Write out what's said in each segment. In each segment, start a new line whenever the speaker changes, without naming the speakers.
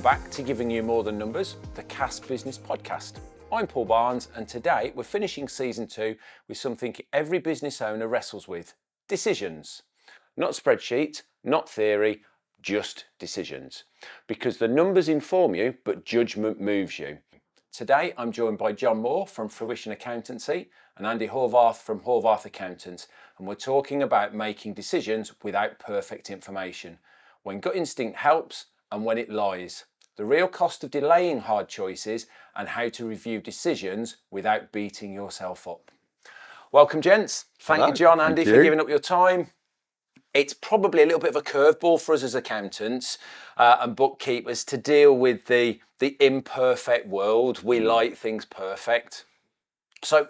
back to Giving You More Than Numbers, the CAS Business Podcast. I'm Paul Barnes, and today we're finishing season 2 with something every business owner wrestles with: decisions. Not spreadsheets, not theory, just decisions. Because the numbers inform you, but judgment moves you. Today I'm joined by John Moore from Fruition Accountancy and Andy Horvath from Horvath Accountants, and we're talking about making decisions without perfect information, when gut instinct helps and when it lies, the real cost of delaying hard choices, and how to review decisions without beating yourself up. Welcome, gents. Thank you, John, Andy, for giving up your time. It's probably a little bit of a curveball for us as accountants and bookkeepers to deal with the imperfect world. We like things perfect. So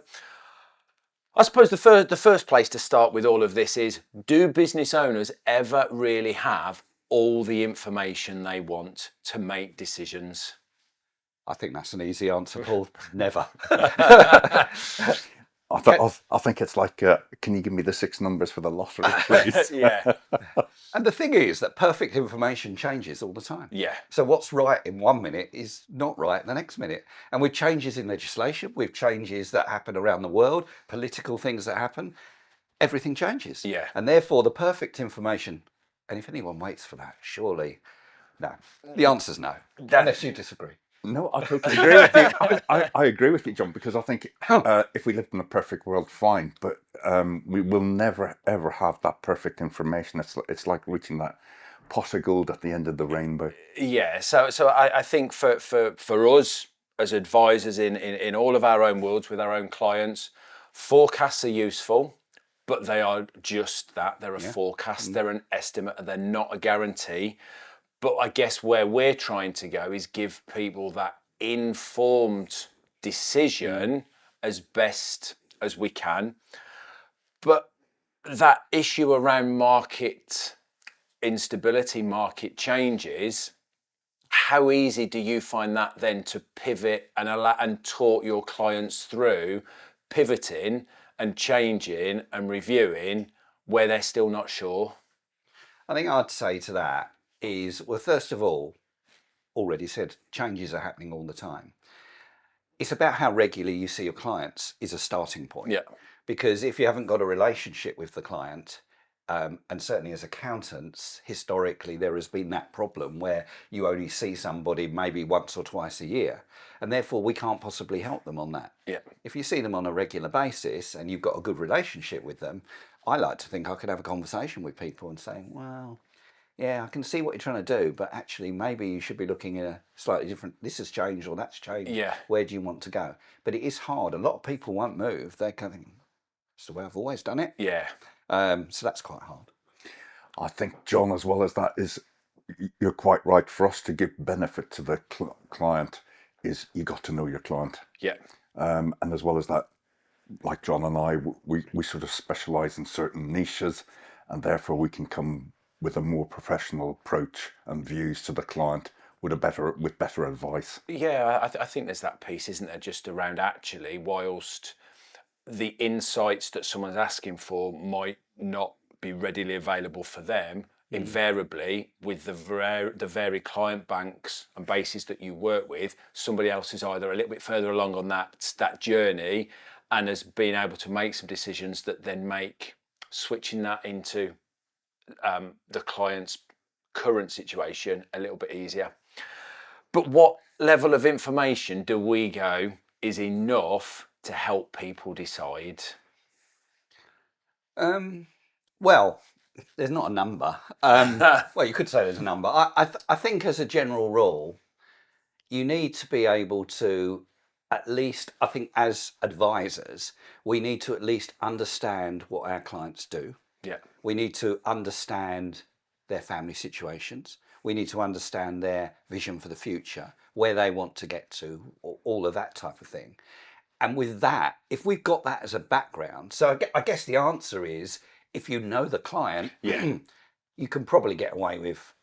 I suppose the first place to start with all of this is, do business owners ever really have all the information they want to make decisions?
I think that's an easy answer, Paul. Never.
I think it's like, can you give me the 6 numbers for the lottery, please?
Yeah.
And the thing is that perfect information changes all the time.
Yeah.
So what's right in 1 minute is not right the next minute. And with changes in legislation, with changes that happen around the world, political things that happen, everything changes.
Yeah.
And therefore the perfect information, and if anyone waits for that, surely, no. The answer's no, unless you disagree.
No, I totally agree with you. I agree with you, John, because I think if we lived in a perfect world, fine, but we will never, ever have that perfect information. It's like reaching that pot of gold at the end of the rainbow.
Yeah, so I think for us as advisors in all of our own worlds with our own clients, forecasts are useful, but they are just that. They're a forecast, they're an estimate, and they're not a guarantee. But I guess where we're trying to go is give people that informed decision as best as we can. But that issue around market instability, market changes, how easy do you find that then to pivot and talk your clients through pivoting and changing and reviewing where they're still not sure?
I think I'd say to that is, well, first of all, already said, changes are happening all the time. It's about how regularly you see your clients is a starting point.
Yeah.
Because if you haven't got a relationship with the client, and certainly as accountants, historically, there has been that problem where you only see somebody maybe once or twice a year, and therefore we can't possibly help them on that.
Yeah.
If you see them on a regular basis and you've got a good relationship with them, I like to think I could have a conversation with people and say, well, yeah, I can see what you're trying to do, but actually maybe you should be looking at a slightly different, this has changed or that's changed.
Yeah.
Where do you want to go? But it is hard. A lot of people won't move. They're kind of thinking, it's the way I've always done it.
Yeah.
So that's quite hard.
I think, John, as well as that, is you're quite right. For us to give benefit to the client, is you got to know your client.
Yeah.
And as well as that, like John and I, we sort of specialise in certain niches, and therefore we can come with a more professional approach and views to the client with better advice.
Yeah, I think there's that piece, isn't there, just around actually, whilst the insights that someone's asking for might not be readily available for them, invariably with the varied client banks and bases that you work with, somebody else is either a little bit further along on that journey and has been able to make some decisions that then make switching that into the client's current situation a little bit easier. But what level of information do we go is enough to help people decide?
Well, there's not a number. Well, you could say there's a number. I think as a general rule, you need to be able to at least, I think as advisors, we need to at least understand what our clients do.
Yeah.
We need to understand their family situations. We need to understand their vision for the future, where they want to get to, all of that type of thing. And with that, if we've got that as a background, so I guess the answer is, if you know the client, you can probably get away with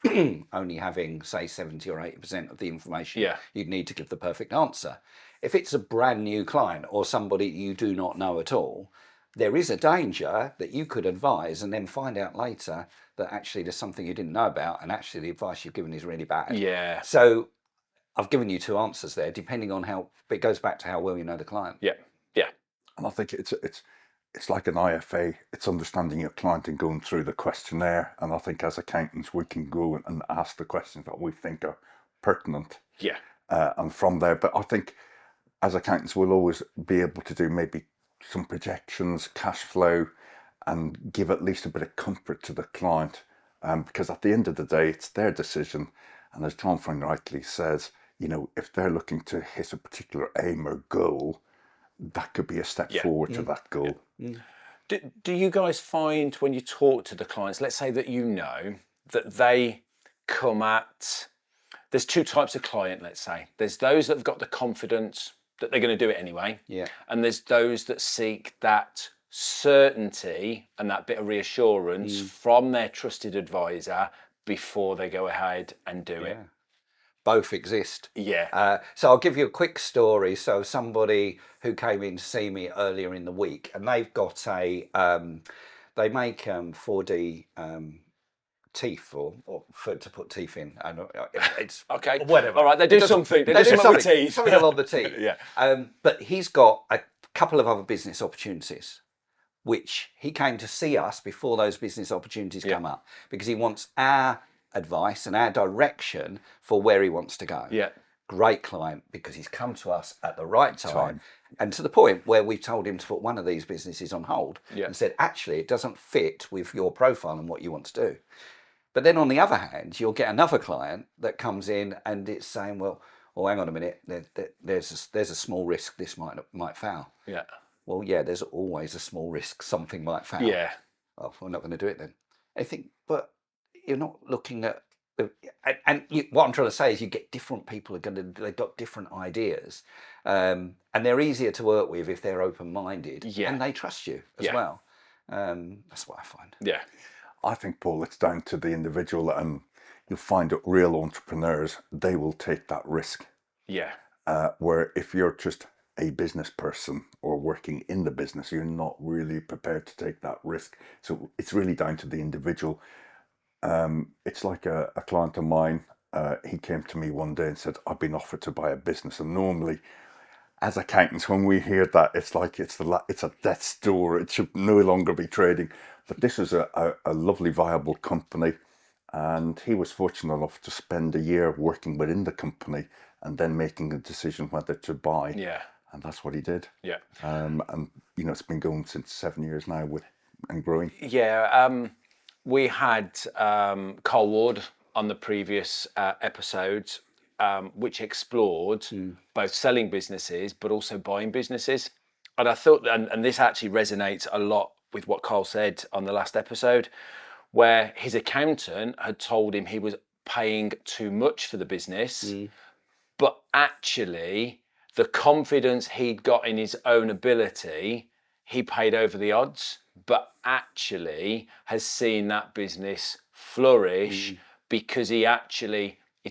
only having, say, 70 or 80% of the information you'd need to give the perfect answer. If it's a brand new client or somebody you do not know at all, there is a danger that you could advise and then find out later that actually there's something you didn't know about and actually the advice you've given is really bad.
Yeah.
So I've given you two answers there, depending on how. It goes back to how well you know the client.
Yeah. Yeah.
And I think it's like an IFA. It's understanding your client and going through the questionnaire. And I think as accountants, we can go and ask the questions that we think are pertinent.
Yeah.
And from there, but I think as accountants, we'll always be able to do maybe some projections, cash flow, and give at least a bit of comfort to the client. Because at the end of the day, it's their decision. And as John Fine rightly says, if they're looking to hit a particular aim or goal, that could be a step forward to that goal.
Yeah.
Do you guys find when you talk to the clients, let's say that that they come at, there's two types of client, let's say. There's those that have got the confidence that they're going to do it anyway.
Yeah.
And there's those that seek that certainty and that bit of reassurance from their trusted advisor before they go ahead and do it.
Both exist.
Yeah.
So I'll give you a quick story. So somebody who came in to see me earlier in the week, and they've got they make 4D teeth or to put teeth in. I know it's
okay.
Whatever.
All right. They do something. They do something with teeth.
Something along the teeth.
Yeah.
But he's got a couple of other business opportunities, which he came to see us before those business opportunities come up, because he wants our advice and our direction for where he wants to go.
Yeah.
Great client, because he's come to us at the right time. And to the point where we've told him to put one of these businesses on hold and said, actually, it doesn't fit with your profile and what you want to do. But then on the other hand, you'll get another client that comes in and it's saying, well, hang on a minute, there's a small risk this might fail.
Yeah.
Well, yeah, there's always a small risk something might fail.
Yeah.
Oh, we're not going to do it then. I think, but you're not looking at, what I'm trying to say is you get different people they've got different ideas, and they're easier to work with if they're open-minded and they trust you as well. That's what I find.
Yeah.
I think, Paul, it's down to the individual, and you'll find that real entrepreneurs, they will take that risk.
Yeah.
Where if you're just a business person or working in the business, you're not really prepared to take that risk. So it's really down to the individual. It's like a client of mine, he came to me one day and said, I've been offered to buy a business. And normally, as accountants, when we hear that, it's like it's a death's door. It should no longer be trading. But this is a lovely, viable company. And he was fortunate enough to spend a year working within the company and then making a decision whether to buy.
Yeah.
And that's what he did.
Yeah.
And, it's been going since 7 years now and growing.
Yeah. We had Carl Ward on the previous episode, which explored both selling businesses but also buying businesses. And I thought, and this actually resonates a lot with what Carl said on the last episode, where his accountant had told him he was paying too much for the business, but actually the confidence he'd got in his own ability, he paid over the odds, but actually has seen that business flourish because he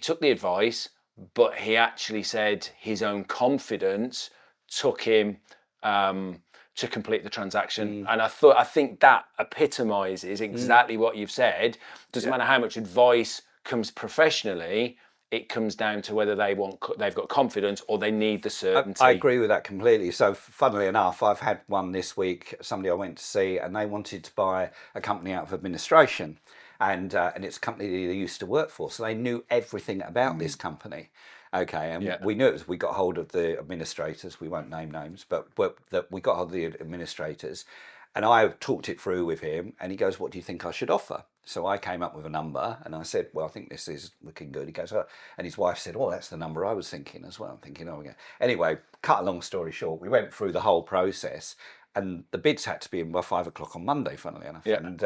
took the advice, but he actually said his own confidence took him to complete the transaction. And I think that epitomizes exactly what you've said. Doesn't matter how much advice comes professionally, it comes down to whether they've got confidence or they need the certainty.
I agree with that completely. So funnily enough, I've had one this week, somebody I went to see, and they wanted to buy a company out of administration. And it's a company they used to work for. So they knew everything about this company. Okay, and we knew it was, we got hold of the administrators, we won't name names, but we got hold of the administrators, and I talked it through with him, and he goes, what do you think I should offer? So I came up with a number, and I said, well, I think this is looking good. He goes, oh, and his wife said, oh, that's the number I was thinking as well. I'm thinking, oh, yeah. Anyway, cut a long story short, we went through the whole process, and the bids had to be in by 5 o'clock on Monday, funnily enough.
Yeah.
And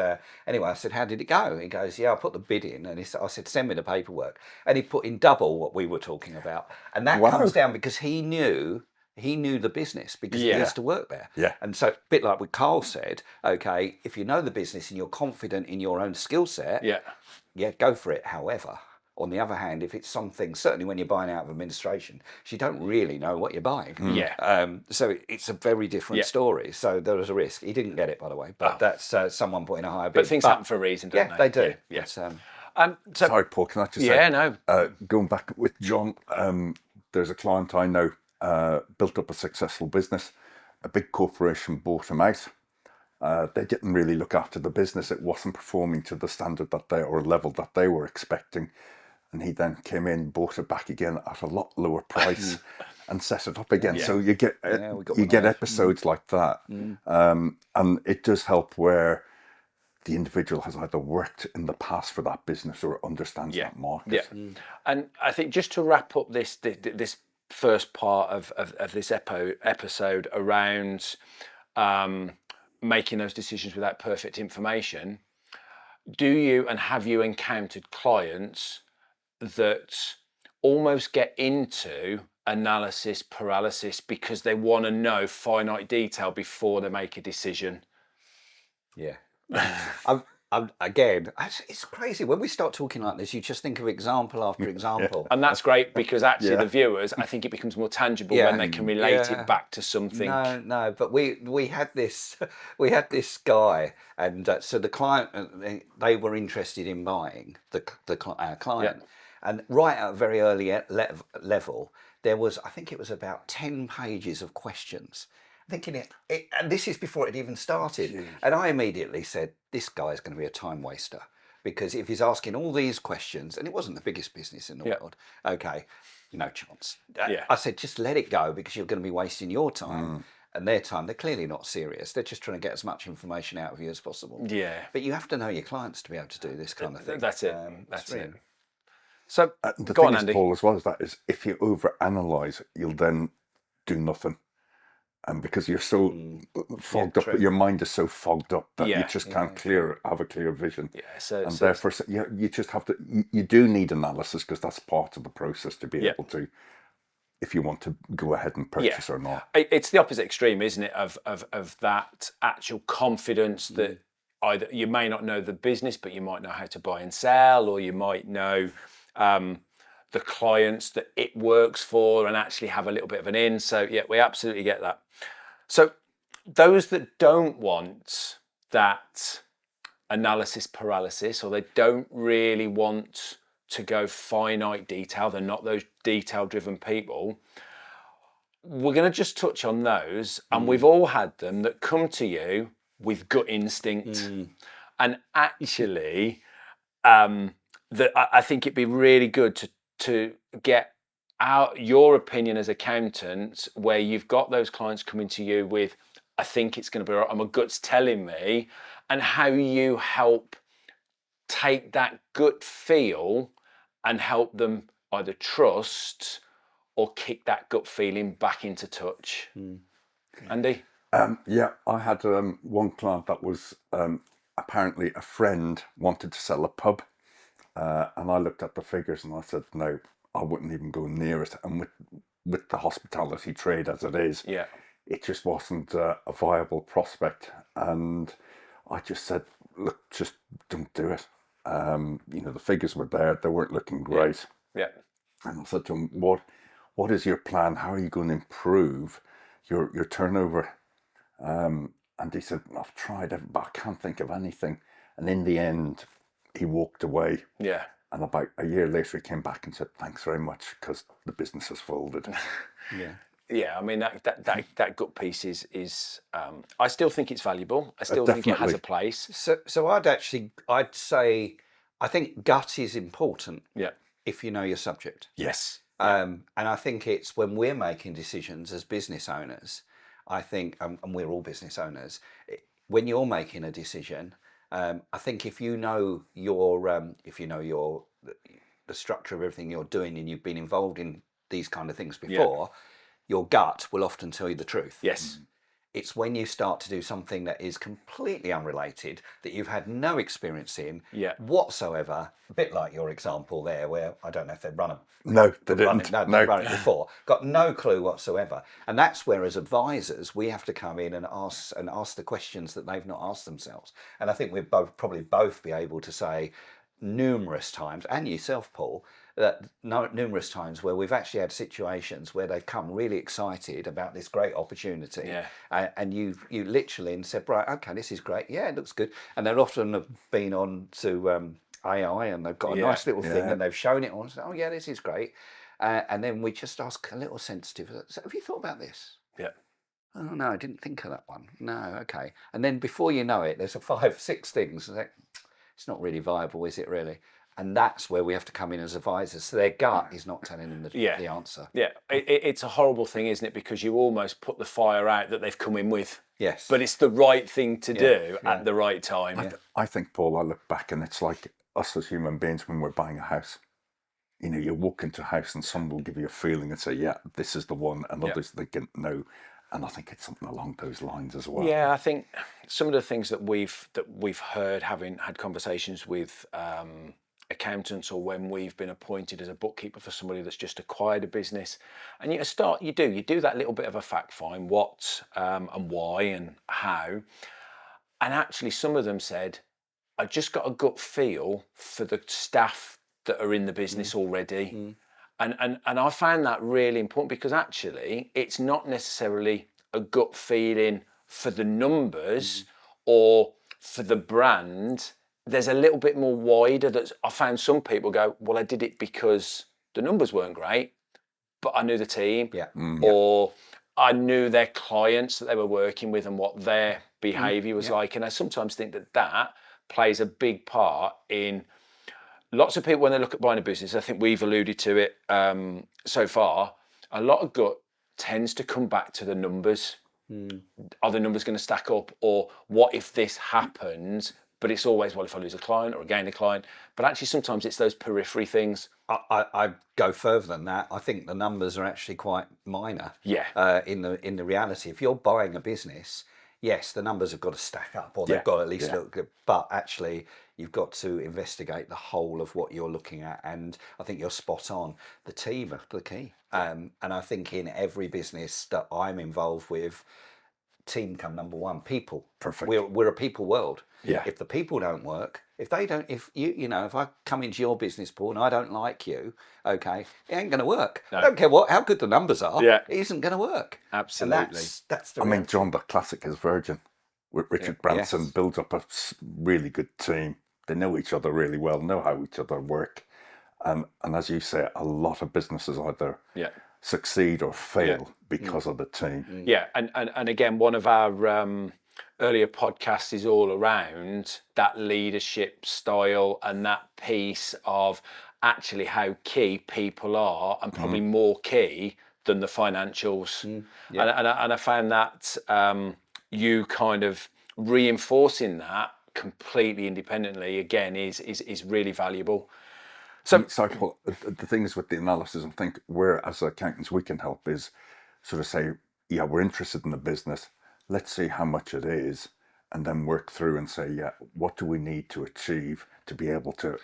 anyway, I said, how did it go? He goes, yeah, I put the bid in. And I said, send me the paperwork. And he put in double what we were talking about. And that comes down because he knew the business because he used to work there.
Yeah.
And so a bit like what Carl said, okay, if you know the business and you're confident in your own skill set, go for it. However, on the other hand, if it's something, certainly when you're buying out of administration, you don't really know what you're buying. So it's a very different story. So there was a risk. He didn't get it, by the way, but that's someone putting a higher bid.
But things happen for a reason, don't they?
Yeah, they do.
Yeah. So,
Sorry, Paul, can I just
yeah,
say,
no.
going back with John, there's a client I know, built up a successful business. A big corporation bought him out. They didn't really look after the business. It wasn't performing to the standard that they or level that they were expecting. And he then came in, bought it back again at a lot lower price and set it up again.
Yeah.
So you get
we got
you
one of
get
those.
episodes like that. And it does help where the individual has either worked in the past for that business or understands that market.
Yeah. And I think just to wrap up this first part of this episode around making those decisions without perfect information, do you and have you encountered clients that almost get into analysis paralysis because they want to know finite detail before they make a decision?
Yeah. Again, it's crazy. When we start talking like this, you just think of example after example.
And that's great because actually the viewers, I think it becomes more tangible when they can relate it back to something.
No, but we had this guy, and so the client, they were interested in buying our client, and right at a very early level, there was, I think it was about 10 pages of questions. Thinking it, and this is before it even started. And I immediately said, this guy's going to be a time waster, because if he's asking all these questions, and it wasn't the biggest business in the world, okay, no chance. I said, just let it go, because you're going to be wasting your time and their time. They're clearly not serious. They're just trying to get as much information out of you as possible. Yeah. But you have to know your clients to be able to do this kind of thing.
That's it. That's it. So
The
go
thing
on,
is,
Andy.
Paul, as well as that, is if you overanalyze, you'll then do nothing. And because you're so fogged up, your mind is so fogged up that you just can't have a clear vision. And therefore, you just have to, you do need analysis, because that's part of the process to be able to, if you want to go ahead and purchase or not.
It's the opposite extreme, isn't it, of that actual confidence that either you may not know the business, but you might know how to buy and sell, or you might know the clients that it works for and actually have a little bit of an in. So yeah, we absolutely get that. So those that don't want that analysis paralysis, or they don't really want to go finite detail, they're not those detail driven people, we're going to just touch on those. And we've all had them that come to you with gut instinct. And actually, I think it'd be really good to get out your opinion as accountants, where you've got those clients coming to you with, I think it's going to be all right, and my gut's telling me, and how you help take that gut feel and help them either trust or kick that gut feeling back into touch. Andy?
I had one client that was apparently a friend wanted to sell a pub, and I looked at the figures and I said, no, I wouldn't even go near it. And with the hospitality trade as it is, it just wasn't a viable prospect. And I just said, look, just don't do it. The figures were there; they weren't looking great. And I said to him, what is your plan? How are you going to improve your turnover? And he said, I've tried it, but I can't think of anything. And in the end, he walked away. And about a year later, he came back and said, thanks very much, because the business has folded.
I mean, that gut piece is I still think it's valuable. I still think it has a place.
So I'd say I think gut is important if you know your subject.
Yes.
And I think it's when we're making decisions as business owners, I think, and we're all business owners, when you're making a decision, I think if you know the structure of everything you're doing, and you've been involved in these kind of things before, your gut will often tell you the truth.
Yes.
It's when you start to do something that is completely unrelated, that you've had no experience in whatsoever, a bit like your example there, where I don't know if they've run
they run it
before, got no clue whatsoever. And that's where, as advisors, we have to come in and ask the questions that they've not asked themselves. And I think we'd probably both be able to say numerous times, and yourself, Paul, numerous times where we've actually had situations where they've come really excited about this great opportunity, and you literally said, right, okay, this is great, it looks good, and they'll often have been on to AI and they've got a
Yeah,
nice little thing
yeah.
and they've shown it on. So, oh yeah, this is great. And then we just ask a little sensitive. So have you thought about this?
Yeah.
Oh no, I didn't think of that one. No, okay. And then before you know it, there's 5, 6 things. It's not really viable, is it really? And that's where we have to come in as advisors. So their gut is not telling them the answer.
Yeah, it's a horrible thing, isn't it? Because you almost put the fire out that they've come in with.
Yes.
But it's the right thing to do at the right time.
I think, Paul, I look back and it's like us as human beings when we're buying a house. You know, you walk into a house and someone will give you a feeling and say, yeah, this is the one, and others thinking, no. And I think it's something along those lines as well.
Yeah, I think some of the things that we've heard, having had conversations with accountants, or when we've been appointed as a bookkeeper for somebody that's just acquired a business, and you do that little bit of a fact find, what and why and how, and actually some of them said, I just got a gut feel for the staff that are in the business already. And I found that really important, because actually it's not necessarily a gut feeling for the numbers or for the brand. There's a little bit more wider that I found some people go, well, I did it because the numbers weren't great, but I knew the team, or I knew their clients that they were working with and what their behaviour was like. And I sometimes think that plays a big part in lots of people when they look at buying a business. I think we've alluded to it so far. A lot of gut tends to come back to the numbers. Are the numbers going to stack up? Or what if this happens? But it's always, well, if I lose a client or gain a client. But actually sometimes it's those periphery things.
I go further than that. I think the numbers are actually quite minor. In the reality, if you're buying a business, yes, the numbers have got to stack up, or they've got to at least look good. But actually, you've got to investigate the whole of what you're looking at. And I think you're spot on. The team are the key. And I think in every business that I'm involved with, team come number one. People.
Perfect.
We're a people world.
Yeah.
If the people don't work, if I come into your business, Paul, and I don't like you, okay, it ain't going to work.
No.
I don't care how good the numbers are.
Yeah.
It isn't going to work.
Absolutely.
And that's the
I mean,
reality.
John, the classic is Virgin. Richard Branson builds up a really good team. They know each other really well, know how each other work. And as you say, a lot of businesses either succeed or fail because of the team.
Yeah, and again, one of our earlier podcasts is all around that leadership style and that piece of actually how key people are, and probably more key than the financials. And I found that you kind of reinforcing that completely independently again is really valuable.
So, Paul, the things with the analysis, I think where as accountants we can help is sort of say, yeah, we're interested in the business. Let's see how much it is, and then work through and say, yeah, what do we need to achieve to be able to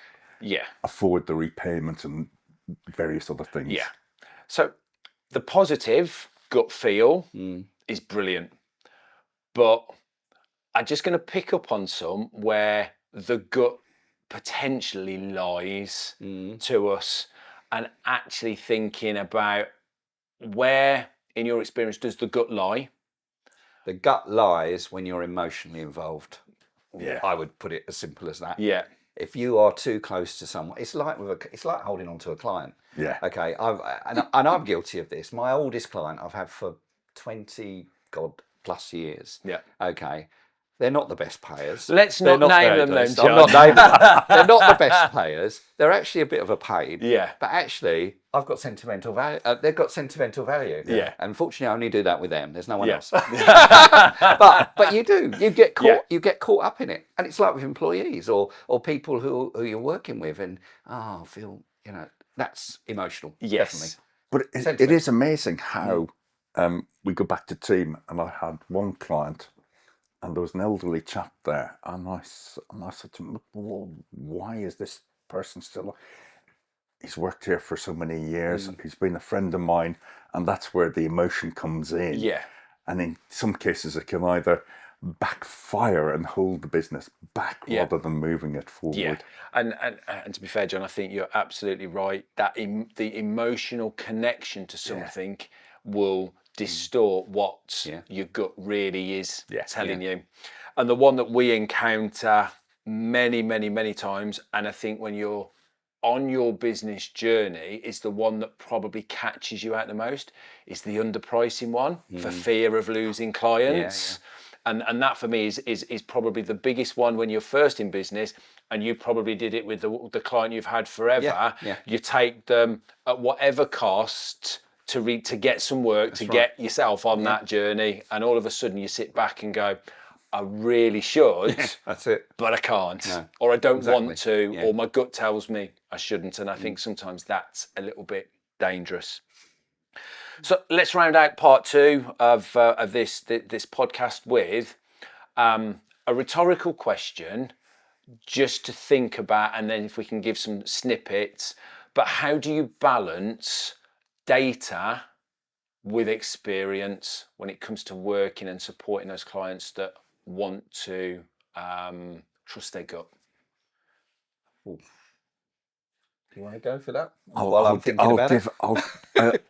afford the repayments and various other things.
Yeah. So the positive gut feel is brilliant, but I'm just going to pick up on some where the gut potentially lies to us, and actually thinking about where, in your experience, does the gut lie?
The gut lies when you're emotionally involved.
Yeah.
I would put it as simple as that.
Yeah.
If you are too close to someone, it's like holding on to a client.
Yeah.
Okay. I'm guilty of this. My oldest client I've had for 20 plus years.
Yeah.
Okay. They're not the best payers.
Let's not name them then, John.
I'm not naming them. They're not the best payers. They're actually a bit of a pain.
Yeah.
But actually, I've got sentimental value. They've got sentimental value.
Yeah.
Unfortunately, I only do that with them. There's no one
Yeah.
else. but you do. You get caught.
Yeah.
You get caught up in it, and it's like with employees or people who you're working with, and I feel that's emotional.
Yes.
Definitely.
But it is amazing how we go back to team, and I had one client. And there was an elderly chap there, and I said to him, well, why is this person still? He's worked here for so many years. He's been a friend of mine, and that's where the emotion comes in.
Yeah.
And in some cases, it can either backfire and hold the business back rather than moving it forward.
Yeah. And to be fair, John, I think you're absolutely right. That the emotional connection to something will distort what your gut really is telling you. And the one that we encounter many times, and I think when you're on your business journey, is the one that probably catches you out the most, is the underpricing one for fear of losing clients. And that for me is probably the biggest one when you're first in business, and you probably did it with the client you've had forever. You take them at whatever cost to get some work, get yourself on that journey, and all of a sudden you sit back and go, I really should,
That's it.
but I can't, or I don't want to, or my gut tells me I shouldn't. And I think sometimes that's a little bit dangerous. So let's round out part 2 of this podcast with a rhetorical question, just to think about, and then if we can give some snippets. But how do you balance data with experience when it comes to working and supporting those clients that want to trust their gut?
Do you want to go for that?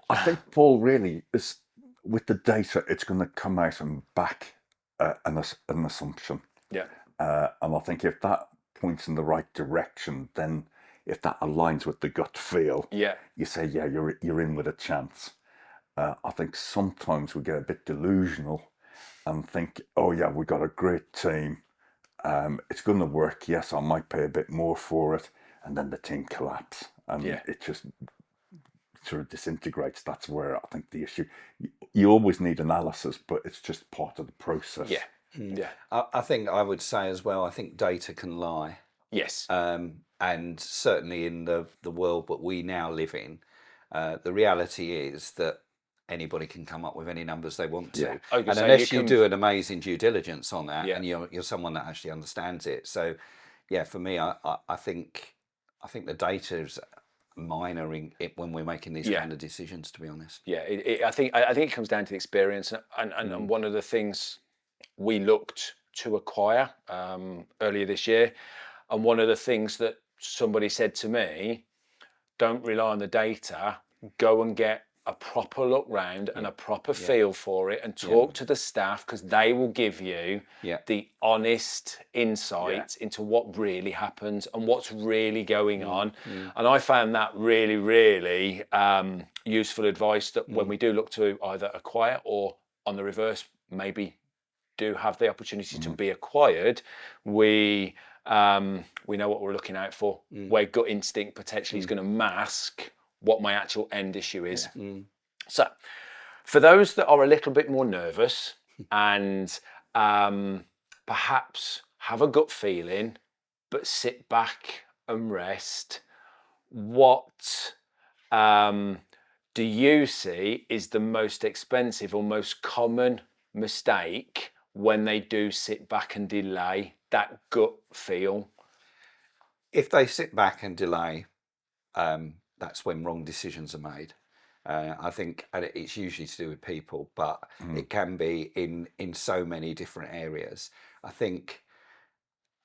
I think, Paul, really is with the data, it's going to come out and back an assumption. And I think if that points in the right direction, then if that aligns with the gut feel, you say, you're in with a chance. I think sometimes we get a bit delusional and think, we got a great team. It's going to work. Yes, I might pay a bit more for it. And then the team collapse. And it just sort of disintegrates. That's where I think the issue, you always need analysis, but it's just part of the process.
I think I would say as well, I think data can lie.
Yes.
And certainly in the world that we now live in, the reality is that anybody can come up with any numbers they want to. And unless you do an amazing due diligence on that, and you're someone that actually understands it. So, for me, I think the data is minor in it when we're making these kind of decisions, to be honest.
I think it comes down to the experience, and one of the things we looked to acquire earlier this year, and one of the things that somebody said to me, don't rely on the data, go and get a proper look round and a proper feel for it, and talk to the staff, because they will give you the honest insights into what really happens and what's really going on. And I found that really useful advice, that when we do look to either acquire, or on the reverse, maybe do have the opportunity to be acquired, we know what we're looking out for, where gut instinct potentially is going to mask what my actual end issue is. So for those that are a little bit more nervous and perhaps have a gut feeling but sit back and rest, what do you see is the most expensive or most common mistake when they do sit back and delay that gut feel?
If they sit back and delay, that's when wrong decisions are made. I think, and it's usually to do with people, but it can be in so many different areas. I think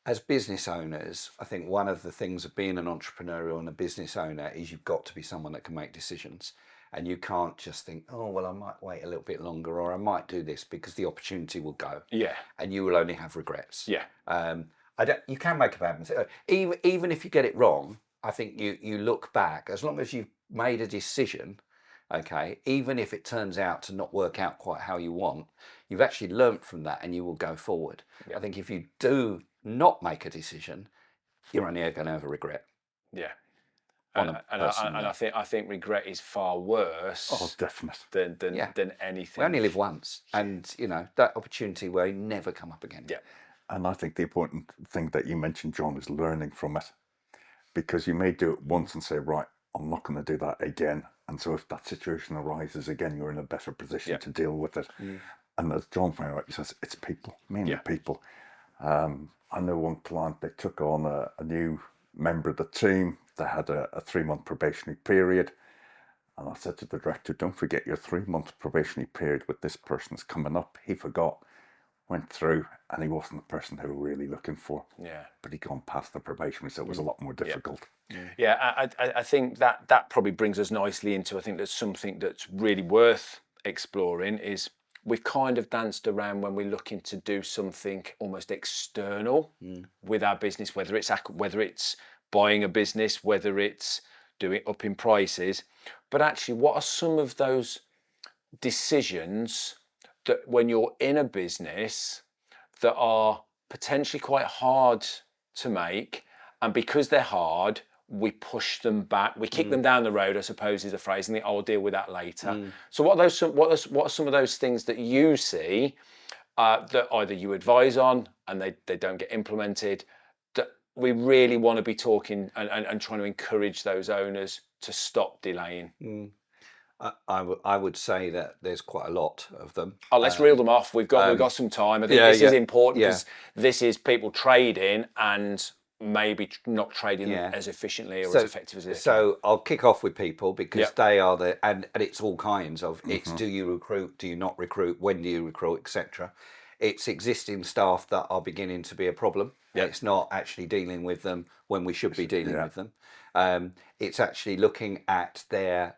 as business owners, I think one of the things of being an entrepreneur and a business owner is you've got to be someone that can make decisions. And you can't just think, I might wait a little bit longer, or I might do this, because the opportunity will go. And you will only have regrets. You can make a bad mistake. Even if you get it wrong, I think you look back, as long as you've made a decision, even if it turns out to not work out quite how you want, you've actually learnt from that and you will go forward. I think if you do not make a decision, you're only going to have a regret.
And I think regret is far worse.
Definitely.
Than anything.
We only live once, and that opportunity will never come up again.
And I think the important thing that you mentioned, John, is learning from it, because you may do it once and say, right, I'm not going to do that again. And so if that situation arises again, you're in a better position to deal with it. And as John found out, he says, it's people, mainly people. I know one client, they took on a new member of the team. They had a 3-month probationary period. And I said to the director, don't forget your 3-month probationary period with this person's coming up. He forgot, went through, and he wasn't the person they were really looking for. But he'd gone past the probation, so it was a lot more difficult.
I think that probably brings us nicely into, I think that's something that's really worth exploring, is we've kind of danced around when we're looking to do something almost external with our business, whether it's buying a business, whether it's doing up in prices. But actually, what are some of those decisions that when you're in a business that are potentially quite hard to make, and because they're hard, we push them back, we kick them down the road, I suppose is the phrase, and think, oh, I'll deal with that later. So what are some of those things that you see that either you advise on and they don't get implemented, that we really want to be talking and trying to encourage those owners to stop delaying?
I would say that there's quite a lot of them.
Oh, let's reel them off. We've got some time. I think this is important because this is people trading and maybe not trading as efficiently or as effective as they can.
So I'll kick off with people because they are and it's all kinds of, it's do you recruit, do you not recruit, when do you recruit, etc. It's existing staff that are beginning to be a problem. It's not actually dealing with them when we should be dealing with them. It's actually looking at their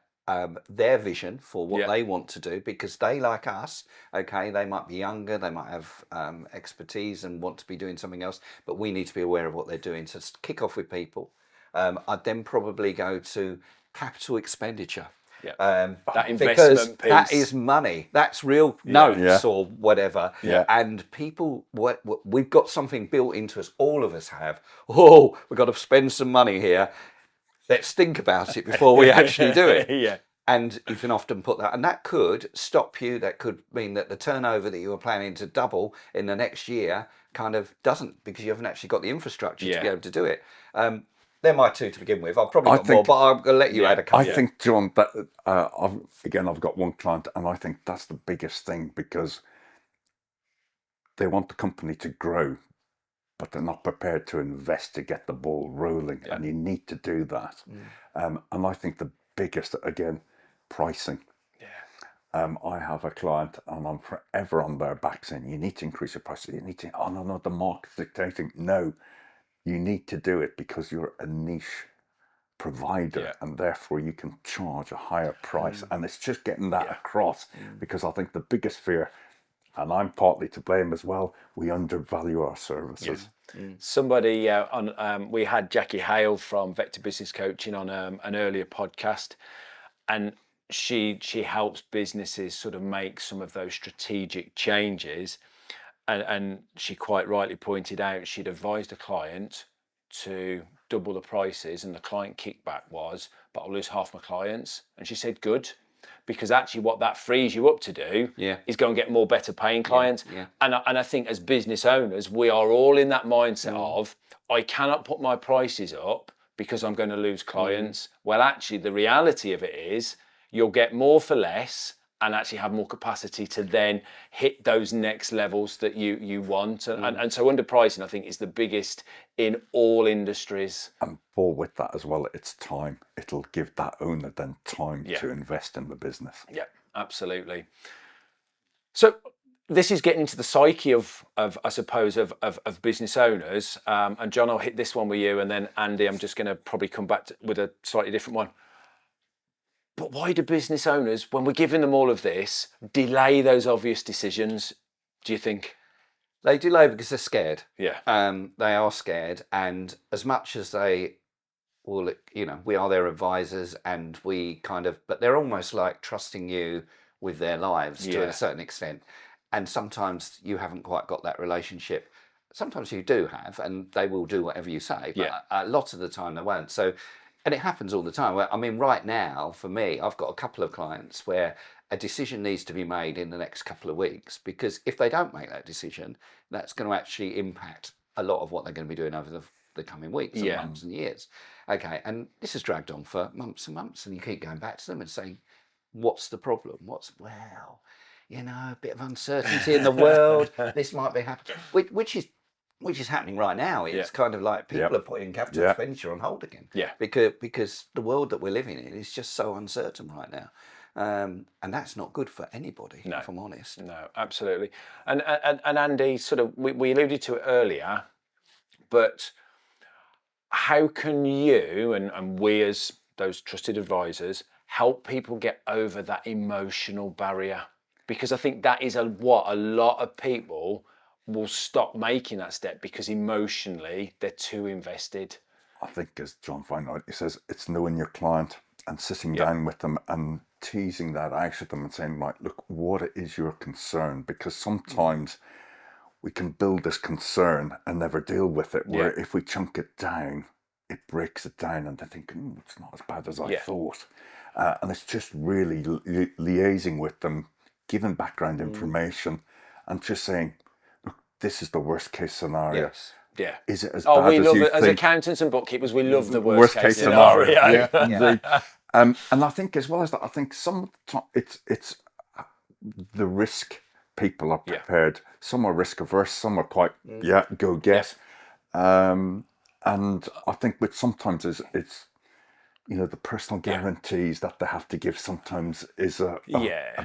vision for what they want to do, because they, like us, okay, they might be younger, they might have expertise and want to be doing something else, but we need to be aware of what they're doing. So kick off with people. I'd then probably go to capital expenditure.
That investment
because
piece.
That is money. That's real notes or whatever. And people, we've got something built into us. All of us have. Oh, we've got to spend some money here. Let's think about it before we actually do it. And you can often put that, and that could stop you. That could mean that the turnover that you were planning to double in the next year kind of doesn't, because you haven't actually got the infrastructure to be able to do it. They're my two to begin with. I've probably got more, but I'm going to let you add a couple.
I think, John, that I've got one client, and I think that's the biggest thing, because they want the company to grow, but they're not prepared to invest to get the ball rolling, and you need to do that. And I think the biggest, again, pricing. I have a client, and I'm forever on their back saying, you need to increase your prices. You need to, oh, no, the market's dictating. No, you need to do it because you're a niche provider, and therefore you can charge a higher price. And it's just getting that across, because I think the biggest fear, and I'm partly to blame as well, we undervalue our services.
Somebody we had Jackie Hale from Vector Business Coaching on an earlier podcast, and she helps businesses sort of make some of those strategic changes, and she quite rightly pointed out she'd advised a client to double the prices, and the client kickback was, but I'll lose half my clients. And she said, good, because actually what that frees you up to do is go and get more better paying clients. And I think as business owners, we are all in that mindset of, I cannot put my prices up because I'm going to lose clients. Well, actually, the reality of it is you'll get more for less and actually have more capacity to then hit those next levels that you want. And so underpricing, I think, is the biggest in all industries.
And Paul, with that as well, it's time. It'll give that owner then time to invest in the business.
Yeah, absolutely. So this is getting into the psyche of I suppose, of business owners. And John, I'll hit this one with you, and then Andy, I'm just going to probably come back with a slightly different one. But why do business owners, when we're giving them all of this, delay those obvious decisions, do you think?
They delay because they're scared.
Yeah.
They are scared. And as much as they will, we are their advisors, and we but they're almost like trusting you with their lives to a certain extent. And sometimes you haven't quite got that relationship. Sometimes you do have, and they will do whatever you say, but a lot of the time they won't. So, and it happens all the time. I mean, right now, for me, I've got a couple of clients where a decision needs to be made in the next couple of weeks, because if they don't make that decision, that's going to actually impact a lot of what they're going to be doing over the coming weeks and months and years. Okay, and this has dragged on for months and months, and you keep going back to them and saying, what's the problem? A bit of uncertainty in the world. This might be happening, which is happening right now. It's kind of like people are putting capital expenditure on hold again. Because the world that we're living in is just so uncertain right now. And that's not good for anybody, if I'm honest.
No, absolutely. And Andy, sort of, we alluded to it earlier, but how can you and we as those trusted advisors help people get over that emotional barrier? because I think that is what a lot of people will stop making that step because emotionally they're too invested.
I think, as John Fine he says, it's knowing your client and sitting
Yeah.
down with them and teasing that out of them and saying, right, look, what is your concern? Because sometimes we can build this concern and never deal with it, where if we chunk it down, it breaks it down and they think, it's not as bad as I thought. And it's just really liaising with them, giving background information and just saying, look, this is the worst case scenario.
Yes.
Yeah.
Is it as
Oh,
bad
we
as
love
you
it. As
think?
accountants and bookkeepers, we love the worst case
scenario.
scenario.
Yeah, indeed. And I think as well as that, I think it's the risk people are prepared. Some are risk averse. Some are quite go get. And I think with sometimes it's the personal guarantees that they have to give sometimes is a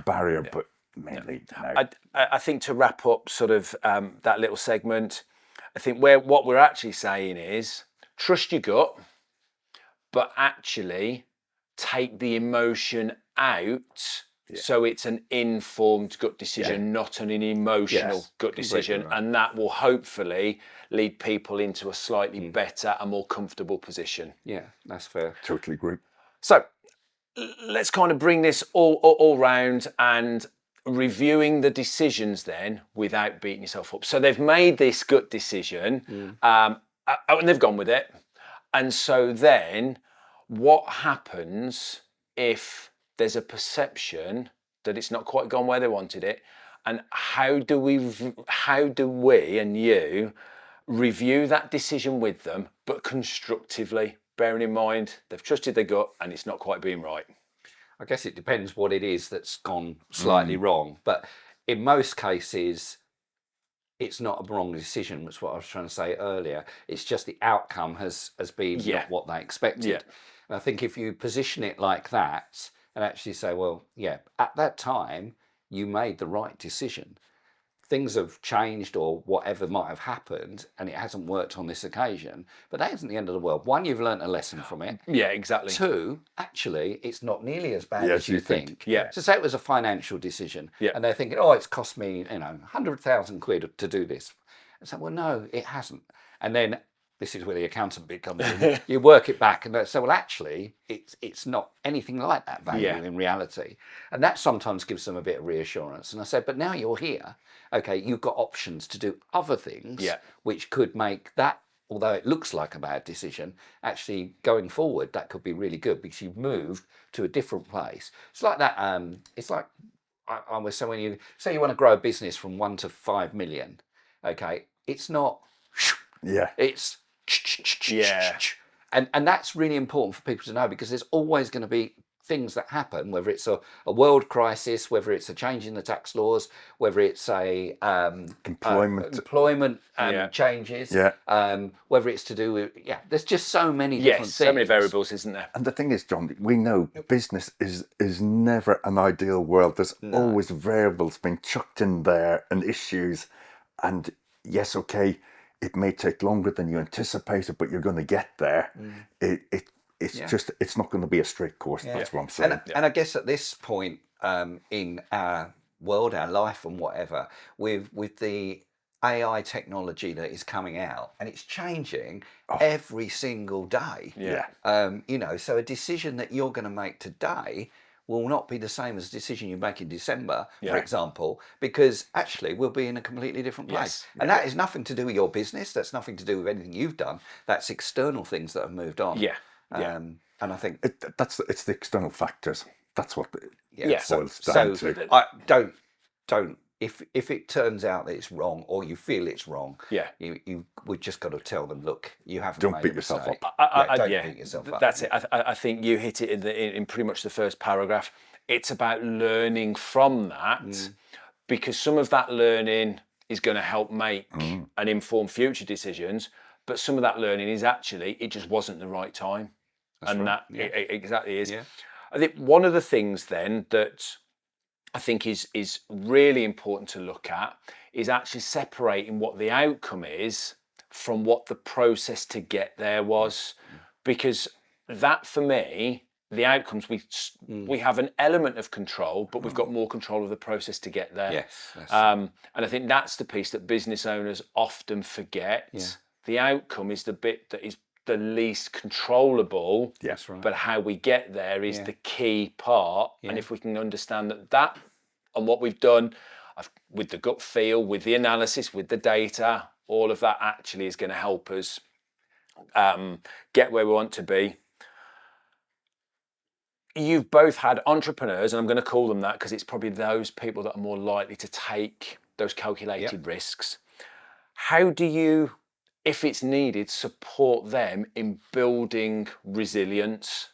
barrier, but mainly no.
I think to wrap up sort of that little segment, I think what we're actually saying is trust your gut, but actually take the emotion out. So it's an informed gut decision, not an emotional gut decision.
Right.
And that will hopefully lead people into a slightly better and more comfortable position.
Yeah, that's fair.
Totally agree.
So let's kind of bring this all round and reviewing the decisions then without beating yourself up. So they've made this gut decision and they've gone with it. And so then what happens if there's a perception that it's not quite gone where they wanted it? And how do we and you review that decision with them, but constructively, bearing in mind they've trusted their gut and it's not quite being right?
I guess it depends what it is that's gone slightly wrong. But in most cases, it's not a wrong decision. That's what I was trying to say earlier. It's just the outcome has been not what they expected.
Yeah.
And I think if you position it like that and actually say, well, at that time, you made the right decision. Things have changed or whatever might have happened and it hasn't worked on this occasion, but that isn't the end of the world. One, you've learnt a lesson from it.
Yeah, exactly.
Two, actually, it's not nearly as bad as you think.
Yeah.
So say it was a financial decision and they're thinking, it's cost me, 100,000 quid to do this. And so, well, no, it hasn't. And then this is where the accountant bit comes in. You work it back and say, well, actually, it's not anything like that value in reality. And that sometimes gives them a bit of reassurance. And I said, but now you're here, okay, you've got options to do other things which could make that, although it looks like a bad decision, actually going forward, that could be really good because you've moved to a different place. It's like that. It's like I was saying, when you say you want to grow a business from 1 to 5 million, okay, it's not, it's, and that's really important for people to know because there's always going to be things that happen, whether it's a world crisis, whether it's a change in the tax laws, whether it's a employment changes, whether it's to do with there's just so many different things.
So many variables, isn't there?
And the thing is, John, we know business is never an ideal world. There's always variables being chucked in there and issues, and yes, okay, it may take longer than you anticipated, but you're going to get there. It's not going to be a straight course. That's what I'm saying.
And I guess at this point in our world, our life and whatever, with the AI technology that is coming out and it's changing every single day. So a decision that you're going to make today will not be the same as a decision you make in December, for example, because actually we'll be in a completely different place. And that is nothing to do with your business. That's nothing to do with anything you've done. That's external things that have moved on. And I think
it's the external factors. That's what
it
boils down to.
I don't. If it turns out that it's wrong or you feel it's wrong, we've just got to tell them, look, you haven't.
Don't beat yourself up.
Don't beat yourself up.
That's it. I think you hit it in pretty much the first paragraph. It's about learning from that because some of that learning is going to help make and inform future decisions. But some of that learning is actually, it just wasn't the right time. It exactly is. I think one of the things then that I think is really important to look at is actually separating what the outcome is from what the process to get there was. Because that for me the outcomes, we have an element of control, but we've got more control of the process to get there.
Yes.
And I think that's the piece that business owners often forget.
Yeah.
The outcome is the bit that is the least controllable,
That's right.
but how we get there is the key part. And if we can understand that and what we've done with the gut feel, with the analysis, with the data, all of that actually is going to help us get where we want to be. You've both had entrepreneurs, and I'm going to call them that because it's probably those people that are more likely to take those calculated risks. How do you, if it's needed, support them in building resilience?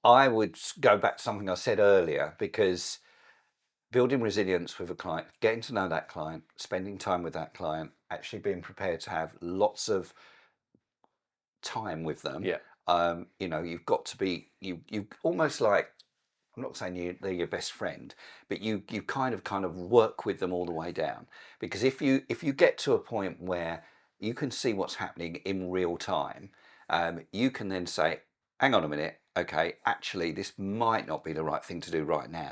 I would go back to something I said earlier, because building resilience with a client, getting to know that client, spending time with that client, actually being prepared to have lots of time with them. You know, you've got to be, you almost like, I'm not saying they're your best friend, but you kind of work with them all the way down. Because if you get to a point where you can see what's happening in real time, you can then say, hang on a minute, okay, actually this might not be the right thing to do right now.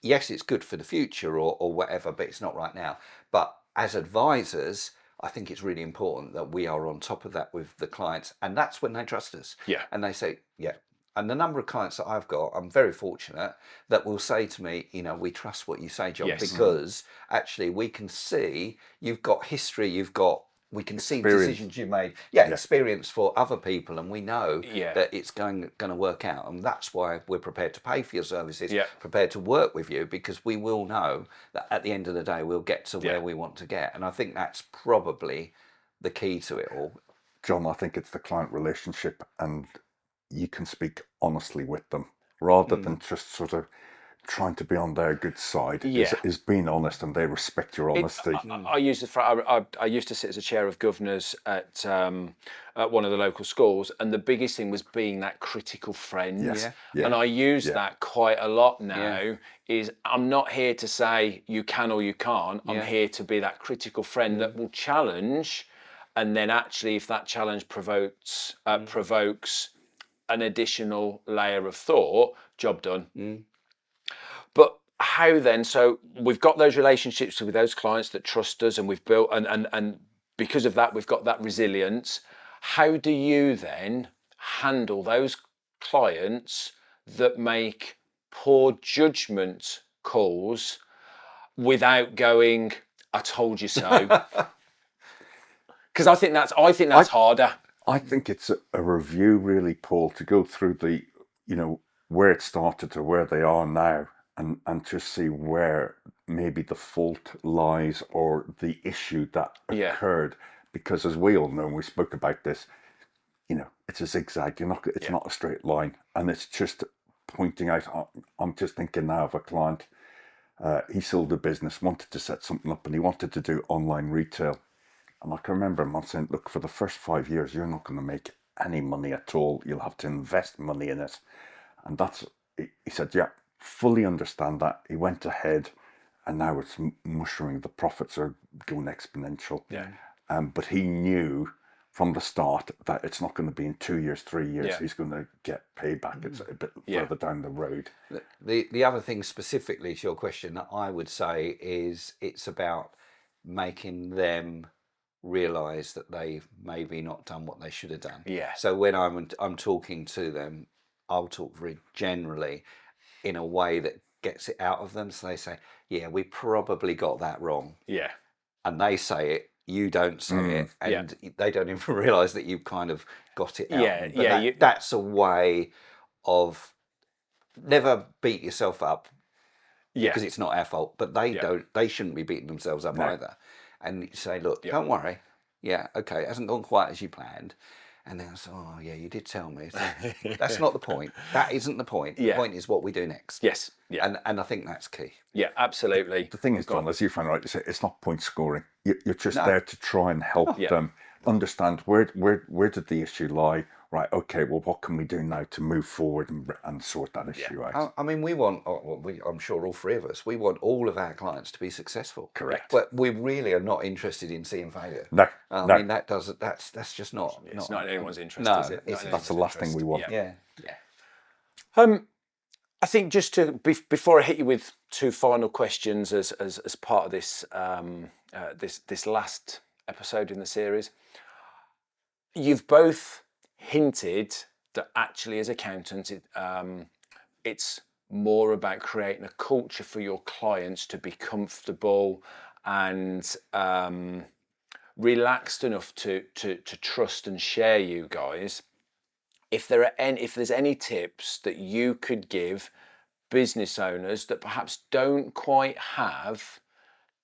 Yes, it's good for the future or whatever, but it's not right now. But as advisors, I think it's really important that we are on top of that with the clients, and that's when they trust us. And they say, and the number of clients that I've got, I'm very fortunate that will say to me, you know, we trust what you say, John, because actually we can see you've got history, we can see the decisions you made, experience for other people, and we know that it's going to work out, and that's why we're prepared to pay for your services, prepared to work with you, because we will know that at the end of the day we'll get to where we want to get. And I think that's probably the key to it all.
John, I think it's the client relationship, and you can speak honestly with them rather than just sort of trying to be on their good side. Is being honest, and they respect your honesty.
I used to sit as a chair of governors at one of the local schools, and the biggest thing was being that critical friend. And I use that quite a lot now. Is I'm not here to say you can or you can't. I'm here to be that critical friend that will challenge, and then actually, if that challenge provokes an additional layer of thought, job done. But how then? So we've got those relationships with those clients that trust us, and we've built, and because of that, we've got that resilience. How do you then handle those clients that make poor judgment calls without going, "I told you so"? Because I think that's harder.
I think it's a review, really, Paul, to go through the, you know, where it started to where they are now, and just see where maybe the fault lies or the issue that occurred. Because as we all know, and we spoke about this, you know, it's a zigzag. It's not a straight line, and it's just pointing out. I'm just thinking now of a client. He sold a business, wanted to set something up, and he wanted to do online retail. And I can remember him saying, look, for the first 5 years, you're not going to make any money at all. You'll have to invest money in it. And he said, yeah, fully understand that. He went ahead, and now it's mushrooming. The profits are going exponential. But he knew from the start that it's not going to be in 2 years, 3 years. He's going to get payback. It's a bit further down the road.
The other thing specifically to your question that I would say is it's about making them realise that they've maybe not done what they should have done. So when I'm talking to them, I'll talk very generally in a way that gets it out of them. So they say, yeah, we probably got that wrong. And they say it, you don't say it, and they don't even realise that you've kind of got it out. That's a way of never beat yourself up, because it's not our fault, but they shouldn't be beating themselves up either. And you say, look, don't worry. Okay, it hasn't gone quite as you planned. And then I say, oh, yeah, you did tell me. So that's not the point. That isn't the point. The point is what we do next. And I think that's key.
Absolutely.
The thing is, John, as you found right to say, it's not point scoring. You're just there to try and help them. understand where did the issue lie. Right, okay, well, what can we do now to move forward and sort that issue out?
I mean, we want, I'm sure all three of us, we want all of our clients to be successful.
Correct.
But we really are not interested in seeing failure.
No,
I
no.
mein, that's just not.
It's not in anyone's interest,
No,
is it?
That's the last thing we want.
Yeah.
I think just to before I hit you with two final questions as part of this this last episode in the series, you've both hinted that actually as accountants it's more about creating a culture for your clients to be comfortable and relaxed enough to trust and share you guys. If there's any tips that you could give business owners that perhaps don't quite have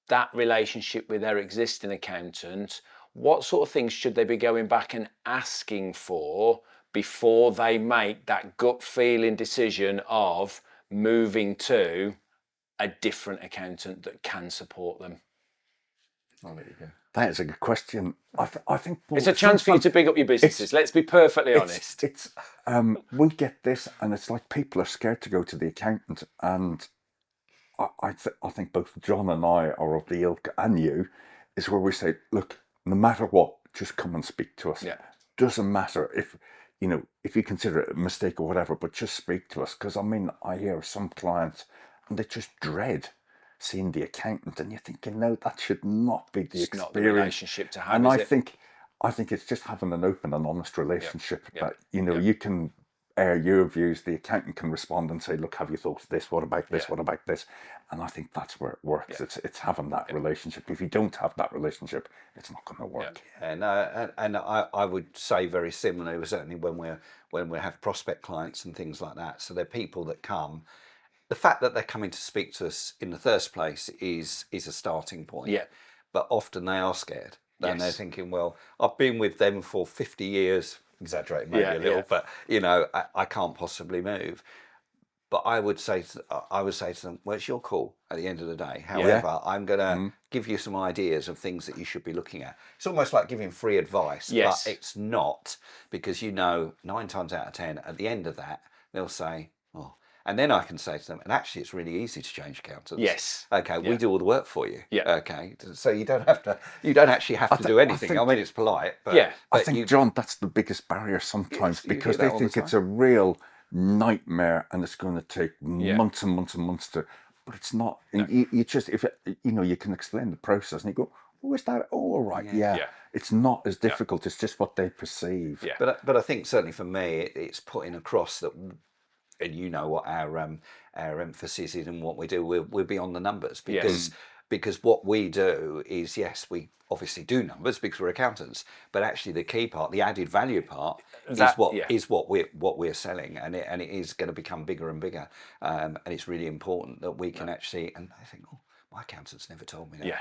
that relationship with their existing accountant, what sort of things should they be going back and asking for before they make that gut feeling decision of moving to a different accountant that can support them?
I'll let you go.
That is a good question. I think
It's a chance for you to big up your businesses. Let's be perfectly honest.
We get this, and it's like people are scared to go to the accountant, and I think both John and I are of the ilk, and you, is where we say, look, no matter what, just come and speak to us.
Yeah.
Doesn't matter if you consider it a mistake or whatever, but just speak to us. Because I mean, I hear some clients, and they just dread seeing the accountant, and you're thinking, no, that should not be the experience.
Not the relationship to have.
And I think it's just having an open and honest relationship that you can air your views, the accountant can respond and say, look, have you thought of this? What about this? What about this? And I think that's where it works. It's having that relationship. If you don't have that relationship, it's not going to work.
And I would say very similarly, certainly when we have prospect clients and things like that. So they're people that come. The fact that they're coming to speak to us in the first place is a starting point.
Yeah.
But often they are scared. And they're thinking, well, I've been with them for 50 years, exaggerating maybe a little, but I can't possibly move. But I would say to them, well, it's your call at the end of the day. However, I'm going to give you some ideas of things that you should be looking at. It's almost like giving free advice, but it's not, because 9 times out of 10, at the end of that, they'll say, oh. And then I can say to them, and actually it's really easy to change accountants.
Yes.
Okay, we do all the work for you.
Yeah.
Okay. So you don't actually have to do anything. I mean, it's polite, but
I think, John, that's the biggest barrier sometimes, because they think it's a real nightmare and it's going to take months and months and months to, but it's not. No. You just, if you can explain the process and you go, oh, is that all right? Yeah. It's not as difficult. It's just what they perceive.
Yeah.
But I think certainly for me, it's putting across that. And what our emphasis is and what we do, we're beyond the numbers, because what we do is, yes, we obviously do numbers because we're accountants, but actually the key part, the added value part, is what we're selling, and it is going to become bigger and bigger, and it's really important that we can actually. And I think, oh, my accountant's never told me that.
Yeah.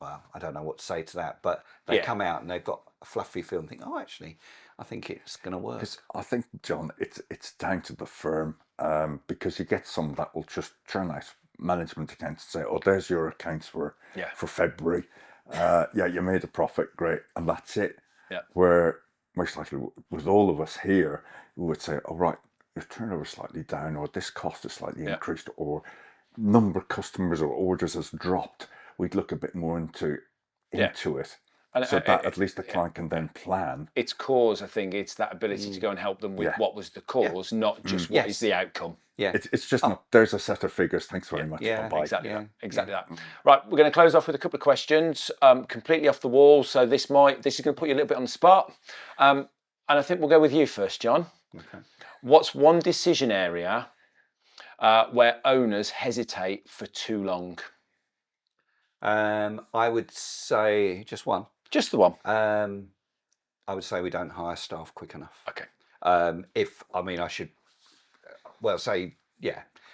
Well, I don't know what to say to that, but they come out and they've got a fluffy feel and think, oh, actually, I think it's going to work.
Because I think, John, it's down to the firm, because you get some that will just churn out management accounts and say, oh, there's your accounts for February. You made a profit, great, and that's it.
Yeah.
Where most likely with all of us here, we would say, all right, your turnover is slightly down, or this cost is slightly increased, or number of customers or orders has dropped. We'd look a bit more into it. And so that at least the client can then plan.
It's cause, I think, it's that ability to go and help them with what was the cause, not just what is the outcome.
Yeah,
it's just not, there's a set of figures. Thanks very much.
Bye-bye. Exactly that. Right, we're going to close off with a couple of questions, completely off the wall. So this is going to put you a little bit on the spot. And I think we'll go with you first, John.
Okay.
What's one decision area where owners hesitate for too long?
I would say just one.
Just the one.
I would say we don't hire staff quick enough.
Okay.
I should, say,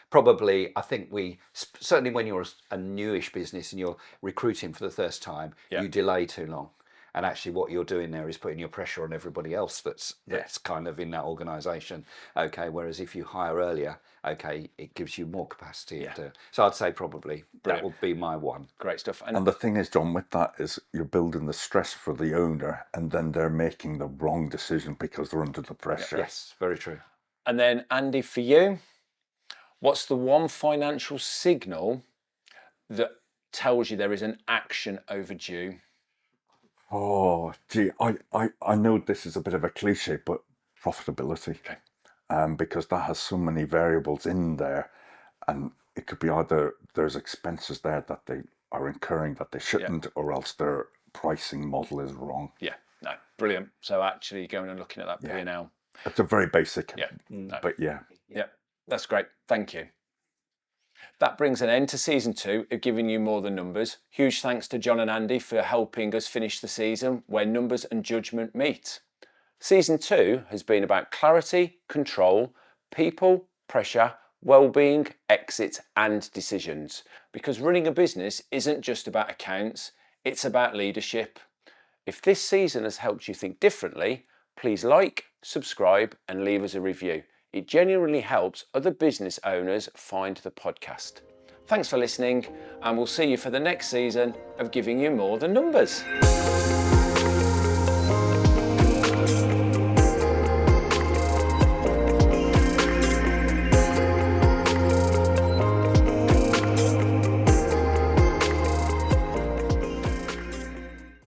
probably. I think certainly when you're a newish business and you're recruiting for the first time, you delay too long. and actually what you're doing there is putting your pressure on everybody else that's kind of in that organisation. Okay, whereas if you hire earlier, okay, it gives you more capacity to. So I'd say probably that would be my one.
Great stuff.
And the thing is, John, with that is you're building the stress for the owner, and then they're making the wrong decision because they're under the pressure.
Yes, very true.
And then Andy, for you, what's the one financial signal that tells you there is an action overdue?
Oh, gee, I know this is a bit of a cliche, but profitability.
Okay.
Because that has so many variables in there, and it could be either there's expenses there that they are incurring that they shouldn't, or else their pricing model is wrong.
Yeah, no, brilliant. So actually going and looking at that P&L.
It's a very basic, but
Yeah, that's great. Thank you. That brings an end to season 2 of Giving You More Than Numbers. Huge thanks to John and Andy for helping us finish the season where numbers and judgment meet. Season 2 has been about clarity, control, people, pressure, well-being, exit and decisions. Because running a business isn't just about accounts, it's about leadership. If this season has helped you think differently, please like, subscribe and leave us a review. It genuinely helps other business owners find the podcast. Thanks for listening, and we'll see you for the next season of Giving You More Than Numbers.